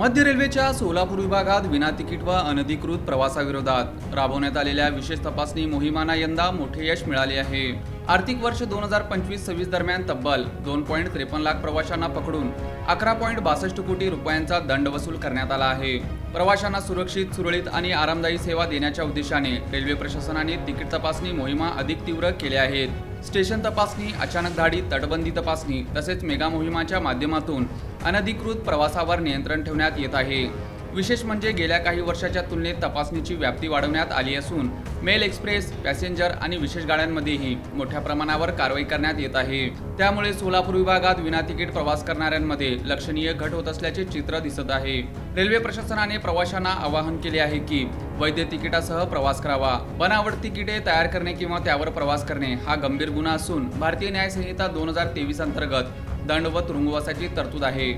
मध्य रेल्वेच्या सोलापूर विभागात विना तिकीट व अनधिकृत प्रवासाविरोधात राबवण्यात आलेल्या विशेष तपासणी मोहिमांना यंदा मोठे यश मिळाले आहे। आर्थिक वर्ष 2025-26 दरम्यान तब्बल 2.53 लाख प्रवाशांना पकडून 11.62 कोटी रुपयांचा दंड वसूल करण्यात आला आहे। प्रवाशांना सुरक्षित, सुरळीत आणि आरामदायी सेवा देण्याच्या उद्देशाने रेल्वे प्रशासनाने तिकीट तपासणी मोहिमा अधिक तीव्र केल्या आहेत। स्टेशन तपासणी, अचानक धाडी, तटबंदी तपासणी तसेच मेगा मोहिमाच्या माध्यमातून अनधिकृत प्रवासावर नियंत्रण ठेवण्यात येत आहे। विशेष म्हणजे गेल्या काही वर्षाच्या तुलनेत तपासणीची व्याप्ती वाढवण्यात आली असून मेल एक्सप्रेस, पॅसेंजर आणि विशेष गाड्यांमध्येही मोठ्या प्रमाणावर कारवाई करण्यात येत आहे। त्यामुळे सोलापूर विभागात विना तिकीट प्रवास करणाऱ्यांमध्ये लक्षणीय घट होत असल्याचे चित्र दिसत आहे। रेल्वे प्रशासनाने प्रवाशांना आवाहन केले आहे की वैध तिकिटासह प्रवास करावा। बनावट तिकिटे तयार करणे किंवा त्यावर प्रवास करणे हा गंभीर गुन्हा असून भारतीय न्याय संहिता 2023 अंतर्गत दंड व तुरुंगवासाची तरतूद आहे।